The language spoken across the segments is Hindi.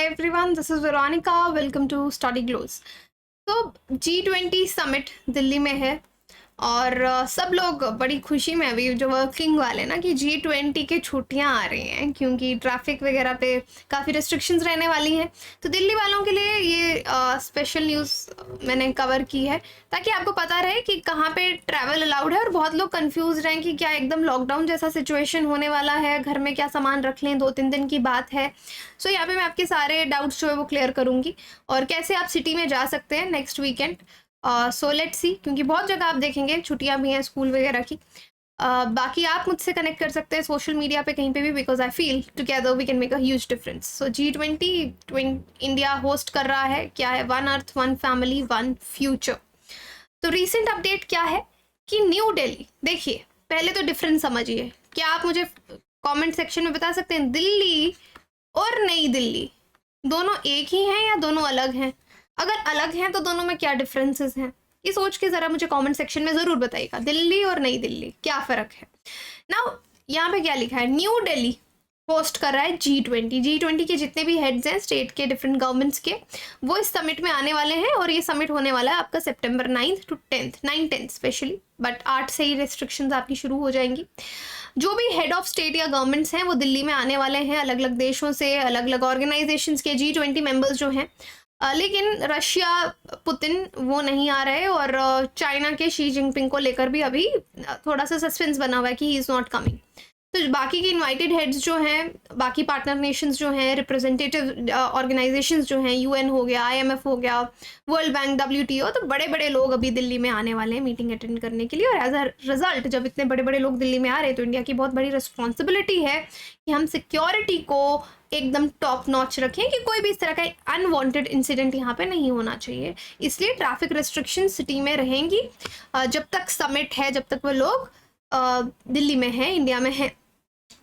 everyone, this is Veronica. Welcome to Study Glows. तो G20 समिट दिल्ली में है और सब लोग बड़ी खुशी में अभी जो वर्किंग वाले ना कि G20 के छुट्टियां आ रही हैं क्योंकि ट्रैफिक वगैरह पे काफ़ी रिस्ट्रिक्शंस रहने वाली हैं। तो दिल्ली वालों के लिए ये स्पेशल न्यूज़ मैंने कवर की है ताकि आपको पता रहे कि कहाँ पे ट्रैवल अलाउड है। और बहुत लोग कंफ्यूज रहें कि क्या एकदम लॉकडाउन जैसा सिचुएशन होने वाला है, घर में क्या सामान रख लें, 2-3 दिन की बात है। सो यहाँ पे मैं आपके सारे डाउट्स जो है वो क्लियर करूँगी और कैसे आप सिटी में जा सकते हैं next weekend. So let's see, क्योंकि बहुत जगह आप देखेंगे छुट्टियां भी हैं स्कूल वगैरह की। बाकी आप मुझसे कनेक्ट कर सकते हैं सोशल मीडिया पे कहीं पे भी, because I feel together we can make a huge difference. So G20 India host कर रहा है। क्या है? One earth, one family, one future. तो रिसेंट अपडेट क्या है कि न्यू दिल्ली, देखिए पहले तो डिफरेंस समझिए। क्या आप मुझे कमेंट सेक्शन में बता सकते हैं दिल्ली और नई दिल्ली दोनों एक ही हैं या दोनों अलग हैं? अगर अलग हैं तो दोनों में क्या डिफरेंसेस हैं, ये सोच के ज़रा मुझे कमेंट सेक्शन में ज़रूर बताइएगा। दिल्ली और नई दिल्ली क्या फ़र्क है ना। यहाँ पे क्या लिखा है? न्यू दिल्ली होस्ट कर रहा है G20 के जितने भी हेड्स हैं स्टेट के, डिफरेंट गवर्नमेंट्स के, वो इस समिट में आने वाले हैं। और ये समिट होने वाला है आपका September 9th to 10th, 9-10 specially, but 8 से ही रेस्ट्रिक्शंस आपकी शुरू हो जाएंगी। जो भी हेड ऑफ स्टेट या गवर्नमेंट्स हैं वो दिल्ली में आने वाले हैं, अलग अलग देशों से, अलग अलग ऑर्गेनाइजेशंस के G20 मेंबर्स जो हैं। लेकिन रशिया पुतिन वो नहीं आ रहे और चाइना के शी जिनपिंग को लेकर भी अभी थोड़ा सा सस्पेंस बना हुआ है कि ही इज़ नॉट कमिंग। तो बाकी के इनवाइटेड हेड्स जो हैं, बाकी पार्टनर नेशंस जो हैं, रिप्रेजेंटेटिव ऑर्गेनाइजेशंस जो हैं, UN हो गया, IMF हो गया, वर्ल्ड बैंक, WTO, तो बड़े बड़े लोग अभी दिल्ली में आने वाले हैं मीटिंग अटेंड करने के लिए। और एज अ रिजल्ट जब इतने बड़े बड़े लोग दिल्ली में आ रहे हैं तो इंडिया की बहुत बड़ी रिस्पॉन्सिबिलिटी है कि हम सिक्योरिटी को एकदम टॉप नॉच रखें कि कोई भी इस तरह का अनवांटेड इंसिडेंट यहाँ पे नहीं होना चाहिए। इसलिए ट्रैफिक रिस्ट्रिक्शन सिटी में रहेंगी जब तक समिट है, जब तक वो लोग दिल्ली में है, इंडिया में है।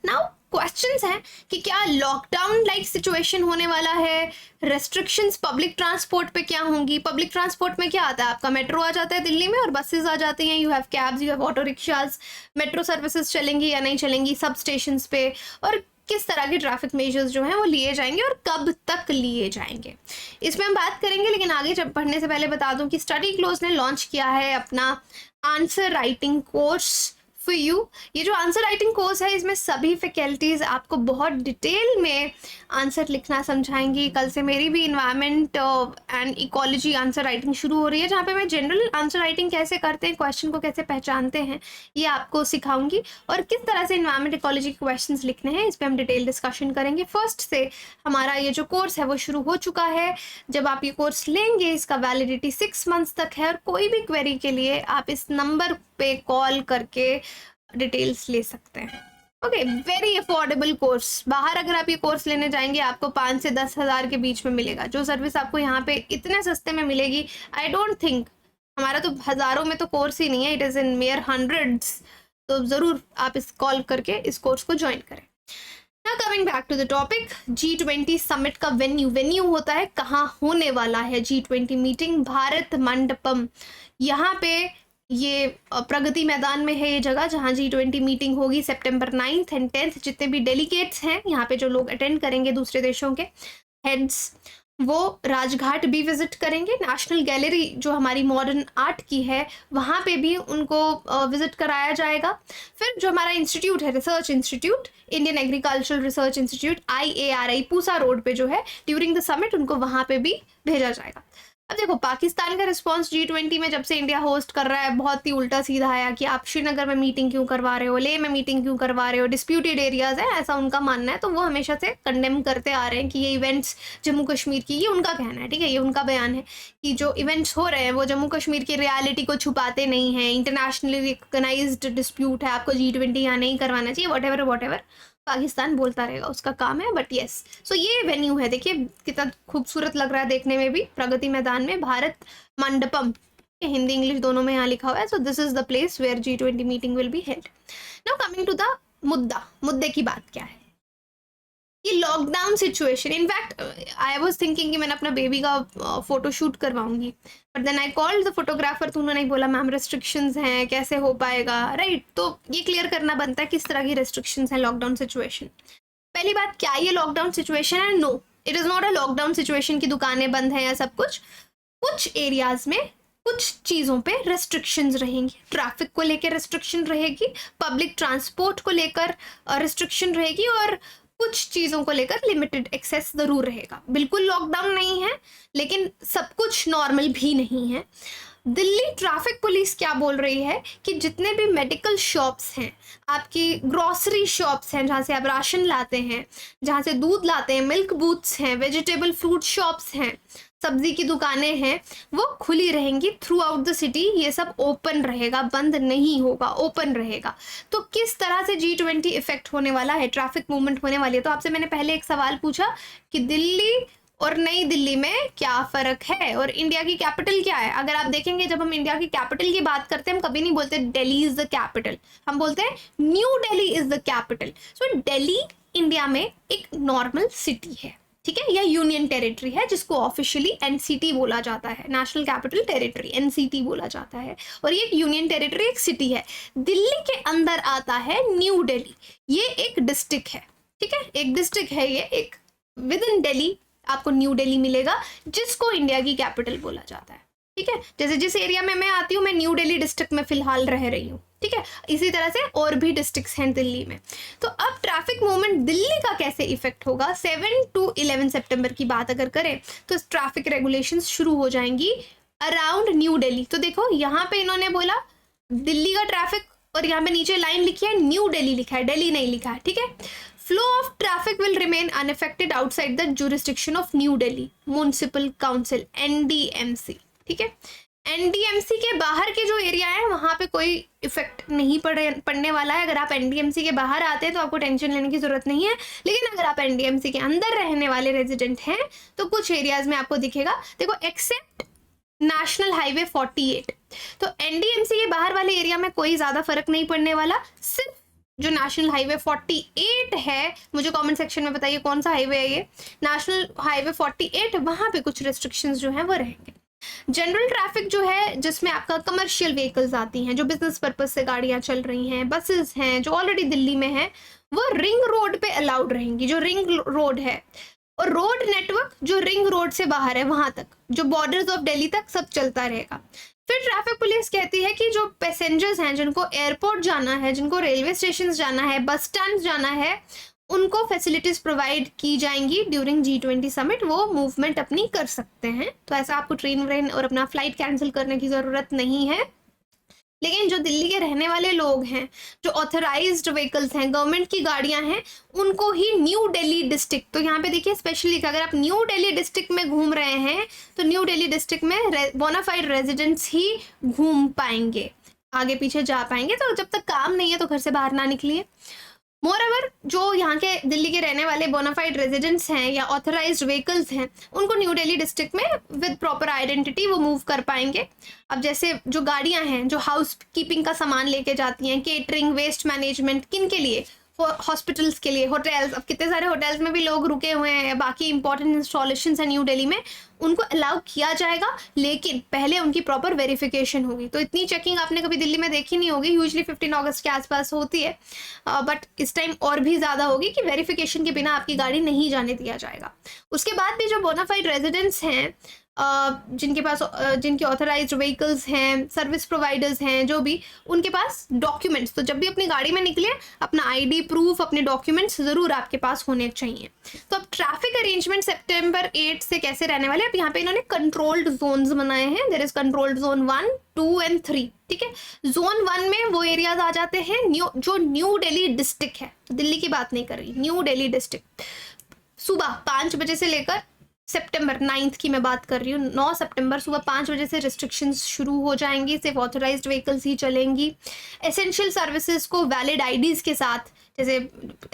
नाउ क्वेश्चंस हैं कि क्या लॉकडाउन लाइक सिचुएशन होने वाला है? रेस्ट्रिक्शंस पब्लिक ट्रांसपोर्ट पे क्या होंगी? पब्लिक ट्रांसपोर्ट में क्या आता है? आपका मेट्रो आ जाता है दिल्ली में और बसेस आ जाती हैं, you have cabs, you have auto rickshaws. Metro services चलेंगी या नहीं चलेंगी सब स्टेशंस पे? और किस तरह के ट्रैफिक मेजर्स जो हैं वो लिए जाएंगे और कब तक लिए जाएंगे, इसमें हम बात करेंगे। लेकिन आगे जब पढ़ने से पहले बता दूं कि स्टडी क्लोज ने लॉन्च किया है अपना answer writing course for you. ये जो आंसर राइटिंग कोर्स है इसमें सभी फैकल्टीज़ आपको बहुत डिटेल में आंसर लिखना समझाएंगी। कल से मेरी भी environment and ecology answer writing शुरू हो रही है, जहाँ पे मैं जनरल आंसर राइटिंग कैसे करते हैं, क्वेश्चन को कैसे पहचानते हैं, ये आपको सिखाऊंगी। और किस तरह से इन्वायरमेंट इकोलॉजी के क्वेश्चंस लिखने हैं इस पर हम डिटेल डिस्कशन करेंगे। फर्स्ट से हमारा ये जो कोर्स है वो शुरू हो चुका है। जब आप ये कोर्स लेंगे इसका वैलिडिटी 6 मंथ्स तक है और कोई भी क्वेरी के लिए आप इस नंबर पे कॉल करके डिटेल्स ले सकते हैं। Okay, very affordable course. बाहर अगर आप ये कोर्स लेने जाएंगे आपको 5 से 10 हज़ार के बीच में मिलेगा। जो सर्विस आपको यहाँ पे इतने सस्ते में मिलेगी, आई डोंट थिंक, हमारा तो हज़ारों में तो कोर्स ही नहीं है, it is in mayor hundreds. तो ज़रूर आप इस कॉल करके इस कोर्स को ज्वाइन करें। Now coming back to the topic, G20 summit का वेन्यू होता है, कहाँ होने वाला है G20 मीटिंग? भारत मंडपम, यहाँ पे ये प्रगति मैदान में है ये जगह जहाँ G20 मीटिंग होगी September 9th and 10th। जितने भी डेलीगेट्स हैं यहाँ पे, जो लोग अटेंड करेंगे दूसरे देशों के हेड्स, वो राजघाट भी विजिट करेंगे। नेशनल गैलरी जो हमारी मॉडर्न आर्ट की है वहाँ पे भी उनको विजिट कराया जाएगा। फिर जो हमारा इंस्टीट्यूट है, research institute, Indian agricultural research institute IARI, Pusa road पे जो है, ड्यूरिंग द समिट उनको वहाँ पे भी भेजा जाएगा। अब देखो पाकिस्तान का रिस्पांस G20 में जब से इंडिया होस्ट कर रहा है बहुत ही उल्टा सीधा आया कि आप श्रीनगर में मीटिंग क्यों करवा रहे हो, लेह में मीटिंग क्यों करवा रहे हो, डिस्प्यूटेड एरियाज है, ऐसा उनका मानना है। तो वो हमेशा से कंडेम करते आ रहे हैं कि ये इवेंट्स जम्मू कश्मीर की, ये उनका कहना है, ठीक है, ये उनका बयान है कि जो इवेंट्स हो रहे हैं वो जम्मू कश्मीर की रियलिटी को छुपाते नहीं हैं, इंटरनेशनली रिकग्नाइज्ड डिस्प्यूट है, आपको G20 यहाँ नहीं करवाना चाहिए, वट एवर पाकिस्तान बोलता रहेगा, उसका काम है। बट यस, सो ये वेन्यू है, देखिए कितना खूबसूरत लग रहा है देखने में भी, प्रगति मैदान में, भारत मंडपम, हिंदी इंग्लिश दोनों में यहाँ लिखा हुआ है। So this is the place where G20 meeting will be held. Now coming to the मुद्दे की बात क्या है? ये lockdown situation, in fact I was thinking कि मैंने अपना बेबी का फोटो शूट करवाऊंगी, but then I called the photographer, तो उन्होंने बोला मैम रेस्ट्रिक्शंस हैं, कैसे हो पाएगा, राइट? तो ये क्लियर करना बनता है किस तरह की रेस्ट्रिक्शंस हैं लॉकडाउन सिचुएशन। पहली बात, क्या ये लॉकडाउन सिचुएशन है? No, it is not a lockdown situation की दुकानें बंद हैं या सब कुछ एरियाज में कुछ चीज़ों पे रेस्ट्रिक्शंस रहेंगी, ट्रैफिक को लेकर रेस्ट्रिक्शन रहेगी, पब्लिक ट्रांसपोर्ट को लेकर रेस्ट्रिक्शन रहेगी, और कुछ चीज़ों को लेकर लिमिटेड एक्सेस ज़रूर रहेगा। बिल्कुल लॉकडाउन नहीं है, लेकिन सब कुछ नॉर्मल भी नहीं है। दिल्ली ट्रैफिक पुलिस क्या बोल रही है कि जितने भी मेडिकल शॉप्स हैं, आपकी ग्रॉसरी शॉप्स हैं जहाँ से आप राशन लाते हैं, जहाँ से दूध लाते हैं, मिल्क बूथ्स हैं, वेजिटेबल फ्रूट शॉप्स हैं, सब्जी की दुकानें हैं, वो खुली रहेंगी थ्रू आउट द सिटी। ये सब ओपन रहेगा, बंद नहीं होगा, ओपन रहेगा। तो किस तरह से G20 इफेक्ट होने वाला है, ट्रैफिक मूवमेंट होने वाली है। तो आपसे मैंने पहले एक सवाल पूछा कि दिल्ली और नई दिल्ली में क्या फ़र्क है, और इंडिया की कैपिटल क्या है। अगर आप देखेंगे, जब हम इंडिया की कैपिटल की बात करते हैं, हम कभी नहीं बोलते दिल्ली इज़ द कैपिटल, हम बोलते हैं new Delhi is the capital. So Delhi India में एक नॉर्मल सिटी है, ठीक है, या यूनियन टेरिटरी है, जिसको ऑफिशियली एनसीटी बोला जाता है, नेशनल कैपिटल टेरिटरी, एनसीटी बोला जाता है। और ये एक यूनियन टेरिटरी, एक सिटी है। दिल्ली के अंदर आता है न्यू दिल्ली, ये एक डिस्ट्रिक्ट है, ठीक है, एक डिस्ट्रिक्ट है ये, एक विद इन दिल्ली आपको न्यू दिल्ली मिलेगा, जिसको इंडिया की कैपिटल बोला जाता है, ठीक है। जैसे जिस एरिया में मैं आती हूँ, मैं न्यू दिल्ली डिस्ट्रिक्ट में फिलहाल रह रही हूँ, ठीक है। इसी तरह से और भी डिस्ट्रिक्ट्स हैं दिल्ली में। तो अब ट्रैफिक मूवमेंट दिल्ली का कैसे इफेक्ट होगा, 7 to 11 सितंबर की बात अगर करें तो ट्रैफिक रेगुलेशंस शुरू हो जाएंगी अराउंड न्यू दिल्ली। तो देखो यहाँ पे इन्होंने बोला दिल्ली का ट्रैफिक, और यहाँ पे नीचे लाइन लिखी है न्यू दिल्ली लिखा है, दिल्ली नहीं लिखा है, ठीक है। Flow of traffic will remain unaffected outside the jurisdiction of new Delhi municipal council, NDMC, ठीक है। NDMC के बाहर के जो एरिया है वहाँ पे कोई इफेक्ट नहीं पड़ने वाला है। अगर आप NDMC के बाहर आते हैं तो आपको टेंशन लेने की जरूरत नहीं है, लेकिन अगर आप NDMC के अंदर रहने वाले रेजिडेंट हैं तो कुछ एरियाज में आपको दिखेगा, देखो एक्सेप्ट नेशनल हाईवे 48। तो NDMC के बाहर वाले एरिया में कोई ज़्यादा फर्क नहीं पड़ने वाला, सिर्फ जो नेशनल हाईवे 48 है, मुझे कमेंट सेक्शन में बताइए कौन सा हाईवे है ये, नेशनल हाईवे 48, वहाँ पे कुछ रेस्ट्रिक्शंस जो हैं वो रहेंगे। जनरल ट्रैफिक जो है, जिसमें आपका कमर्शियल व्हीकल्स आती हैं, जो बिजनेस पर्पज से गाड़ियाँ चल रही हैं, बसेस हैं जो ऑलरेडी दिल्ली में है, वो रिंग रोड पे अलाउड रहेंगी, जो रिंग रोड है, और रोड नेटवर्क जो रिंग रोड से बाहर है वहाँ तक, जो बॉर्डर्स ऑफ दिल्ली तक सब चलता रहेगा। फिर ट्रैफिक पुलिस कहती है कि जो पैसेंजर्स हैं, जिनको एयरपोर्ट जाना है, जिनको रेलवे स्टेशन जाना है, बस स्टैंड जाना है, उनको फैसिलिटीज़ प्रोवाइड की जाएंगी ड्यूरिंग G20 समिट, वो मूवमेंट अपनी कर सकते हैं। तो ऐसा आपको ट्रेन व्रेन और अपना फ्लाइट कैंसिल करने की ज़रूरत नहीं है। लेकिन जो दिल्ली के रहने वाले लोग हैं, जो ऑथराइज्ड व्हीकल्स हैं, गवर्नमेंट की गाड़ियां हैं, उनको ही न्यू दिल्ली डिस्ट्रिक्ट, तो यहाँ पे देखिए स्पेशली अगर आप न्यू दिल्ली डिस्ट्रिक्ट में घूम रहे हैं तो न्यू दिल्ली डिस्ट्रिक्ट में बोनाफाइड रेजिडेंट्स ही घूम पाएंगे, आगे पीछे जा पाएंगे। तो जब तक काम नहीं है तो घर से बाहर ना निकलिए। मोरओवर जो यहाँ के दिल्ली के रहने वाले बोनाफाइड रेजिडेंट्स हैं या ऑथराइज्ड व्हीकल्स हैं, उनको न्यू दिल्ली डिस्ट्रिक्ट में विद प्रॉपर आइडेंटिटी वो मूव कर पाएंगे। अब जैसे जो गाड़ियाँ हैं जो हाउस कीपिंग का सामान लेके जाती हैं, केटरिंग, वेस्ट मैनेजमेंट, किन के लिए, हॉस्पिटल्स के लिए, होटल्स, अब कितने सारे होटल्स में भी लोग रुके हुए हैं, बाकी इंपॉर्टेंट इंस्टॉलेशंस हैं न्यू दिल्ली में, उनको अलाउ किया जाएगा, लेकिन पहले उनकी प्रॉपर वेरिफिकेशन होगी। तो इतनी चेकिंग आपने कभी दिल्ली में देखी नहीं होगी, यूजली 15 अगस्त के आसपास होती है, बट इस टाइम और भी ज़्यादा होगी कि वेरिफिकेशन के बिना आपकी गाड़ी नहीं जाने दिया जाएगा। उसके बाद भी जो बोनाफाइड रेजिडेंट्स हैं, जिनके पास जिनके ऑथराइज्ड व्हीकल्स हैं, सर्विस प्रोवाइडर्स हैं, जो भी, उनके पास डॉक्यूमेंट्स, तो जब भी अपनी गाड़ी में निकले अपना ID प्रूफ, अपने डॉक्यूमेंट्स ज़रूर आपके पास होने चाहिए। तो अब ट्रैफिक अरेंजमेंट सितंबर 8 से कैसे रहने वाले, अब यहाँ पे इन्होंने कंट्रोल्ड जोन्स बनाए हैं। There is controlled zone 1, 2 and 3, ठीक है। जोन 1 में वो एरियाज आ जाते हैं जो न्यू दिल्ली डिस्ट्रिक्ट है, दिल्ली की बात नहीं कर रही, न्यू दिल्ली डिस्ट्रिक्ट। सुबह 5 बजे से लेकर सितंबर 9 की मैं बात कर रही हूँ, 9 सितंबर सुबह 5 बजे से रिस्ट्रिक्शंस शुरू हो जाएंगी, सिर्फ ऑथराइज्ड व्हीकल्स ही चलेंगी। एसेंशियल सर्विसेज को वैलिड IDs के साथ, जैसे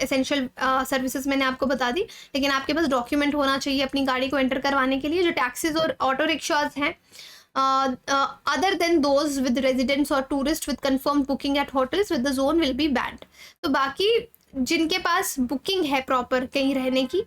एसेंशियल सर्विसेज मैंने आपको बता दी, लेकिन आपके पास डॉक्यूमेंट होना चाहिए अपनी गाड़ी को एंटर करवाने के लिए। जो टैक्सीज और ऑटो रिक्शाज हैं, other than those with residents और tourist with confirm booking at hotels with the zone will be banned. तो बाकी जिनके पास बुकिंग है प्रॉपर कहीं रहने की,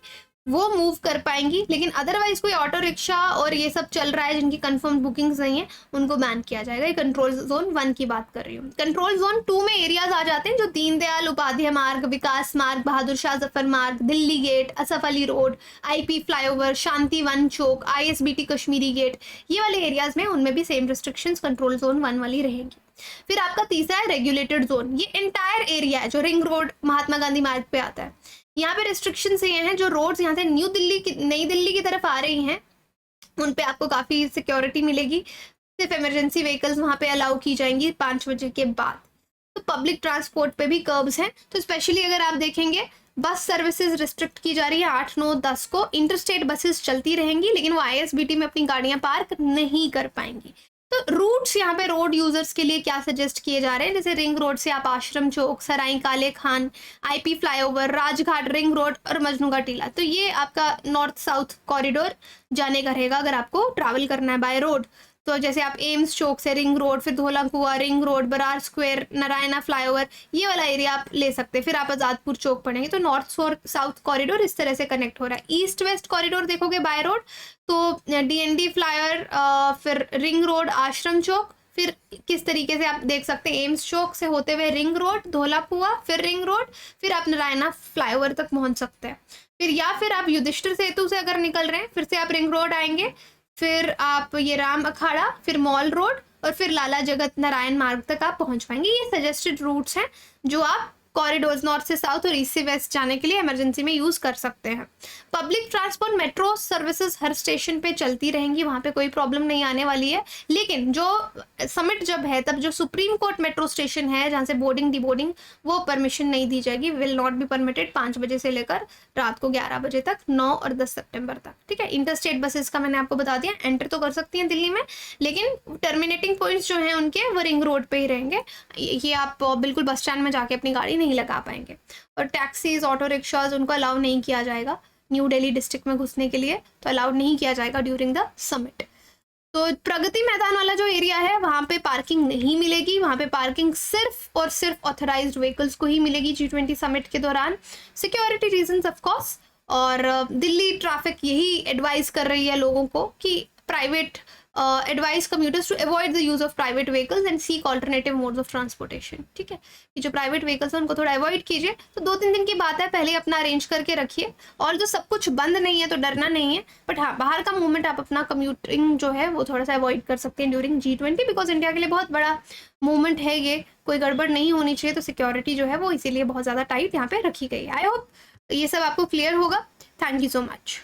वो मूव कर पाएंगी, लेकिन अदरवाइज कोई ऑटो रिक्शा और ये सब चल रहा है जिनकी कंफर्म बुकिंग्स नहीं है उनको बैन किया जाएगा। ये कंट्रोल जोन 1 की बात कर रही हूँ। कंट्रोल जोन 2 में एरियाज आ जाते हैं जो दीनदयाल उपाध्याय मार्ग, विकास मार्ग, बहादुर Shah Zafar Marg, Delhi Gate, Asaf Ali Road, IP flyover, Shanti Van Chowk, ISBT Kashmiri Gate, ये वाले एरियाज में उनमें भी सेम रिस्ट्रिक्शंस कंट्रोल जोन 1 वाली रहेंगी। फिर आपका तीसरा है रेगुलेटेड जोन। ये एंटायर एरिया है जो रिंग रोड महात्मा गांधी मार्ग पे आता है। यहाँ पे रिस्ट्रिक्शंस ये हैं, जो रोड्स यहाँ से नई दिल्ली की तरफ आ रही हैं उन पे आपको काफ़ी सिक्योरिटी मिलेगी। सिर्फ इमरजेंसी व्हीकल्स वहाँ पे अलाउ की जाएंगी 5 बजे के बाद। तो पब्लिक ट्रांसपोर्ट पे भी कर्ब्स हैं। तो स्पेशली अगर आप देखेंगे बस सर्विसेज रिस्ट्रिक्ट की जा रही है 8, 9, 10 को। इंटरस्टेट बसेस चलती रहेंगी लेकिन वो आईएसबीटी में अपनी गाड़ियां पार्क नहीं कर पाएंगी। तो रूट्स यहाँ पे रोड यूजर्स के लिए क्या सजेस्ट किए जा रहे हैं, जैसे रिंग रोड से आप आश्रम चौक, सराई काले Khan, IP flyover, Rajghat, ring road और मजनू का टीला। तो ये आपका नॉर्थ साउथ कॉरिडोर जाने का रहेगा अगर आपको ट्रैवल करना है बाय रोड। तो जैसे आप एम्स चौक से रिंग रोड, फिर Dhaula Kuan, ring road, Brar square, Naraina flyover, ये वाला एरिया आप ले सकते हैं। फिर आप आजादपुर चौक पढ़ेंगे। तो नॉर्थ साउथ कॉरिडोर इस तरह से कनेक्ट हो रहा है। ईस्ट वेस्ट कॉरिडोर देखोगे बाय रोड तो डीएनडी फ्लाईओवर, फिर रिंग रोड, आश्रम चौक, फिर किस तरीके से आप देख सकते हैं एम्स चौक से होते हुए रिंग रोड, धोला कुआ, फिर रिंग रोड, फिर आप नारायणा फ्लाईओवर तक पहुंच सकते हैं। फिर या फिर आप युधिष्ठिर सेतु से अगर निकल रहे हैं फिर से आप रिंग रोड आएंगे, फिर आप ये राम अखाड़ा, फिर मॉल रोड और फिर लाला जगत नारायण मार्ग तक आप पहुंच पाएंगे। ये सजेस्टेड रूट्स हैं जो आप कॉरिडोर्स नॉर्थ से साउथ और ईस्ट से वेस्ट जाने के लिए इमरजेंसी में यूज कर सकते हैं। पब्लिक ट्रांसपोर्ट मेट्रो सर्विसेज हर स्टेशन पे चलती रहेंगी, वहां पे कोई प्रॉब्लम नहीं आने वाली है। लेकिन जो समिट जब है तब जो सुप्रीम कोर्ट मेट्रो स्टेशन है जहाँ से बोर्डिंग डिबोर्डिंग, वो परमिशन नहीं दी जाएगी, विल नॉट बी परमिटेड 5 बजे से लेकर रात को 11 बजे तक, 9 और 10 सितंबर तक। ठीक है। इंटरस्टेट बसेस का मैंने आपको बता दिया, एंटर तो कर सकती हैं दिल्ली में, लेकिन टर्मिनेटिंग पॉइंट्स जो हैं उनके वो रिंग रोड पे ही रहेंगे। ये आप बिल्कुल बस स्टैंड में जाके अपनी गाड़ी नहीं लगा पाएंगे। और टैक्सीज, ऑटो रिक्शाज, उनको अलाउ नहीं किया जाएगा न्यू दिल्ली डिस्ट्रिक्ट में घुसने के लिए, तो अलाउड नहीं किया जाएगा ड्यूरिंग द समिट। तो प्रगति मैदान वाला जो एरिया है वहाँ पे पार्किंग नहीं मिलेगी, वहाँ पे पार्किंग सिर्फ और सिर्फ ऑथराइज्ड व्हीकल्स को ही मिलेगी G20 समिट के दौरान, सिक्योरिटी रीजंस ऑफ कोर्स। और दिल्ली ट्रैफिक यही एडवाइस कर रही है लोगों को कि private advise commuters to avoid the use of private vehicles and seek alternative modes of transportation. ठीक है, कि जो प्राइवेट व्हीकल्स हैं उनको थोड़ा अवॉइड कीजिए। तो 2-3 दिन की बात है, पहले अपना अरेंज करके रखिए। और जो सब कुछ बंद नहीं है तो डरना नहीं है, बट हाँ बाहर का मूवमेंट आप अपना कम्यूटिंग जो है वो थोड़ा सा अवॉइड कर सकते हैं ड्यूरिंग G20, बिकॉज इंडिया के लिए बहुत बड़ा मूवमेंट है ये, कोई गड़बड़ नहीं होनी चाहिए। तो सिक्योरिटी जो है वो इसीलिए बहुत ज़्यादा टाइट यहाँ पे रखी गई है। आई होप ये सब आपको क्लियर होगा। Thank you so much.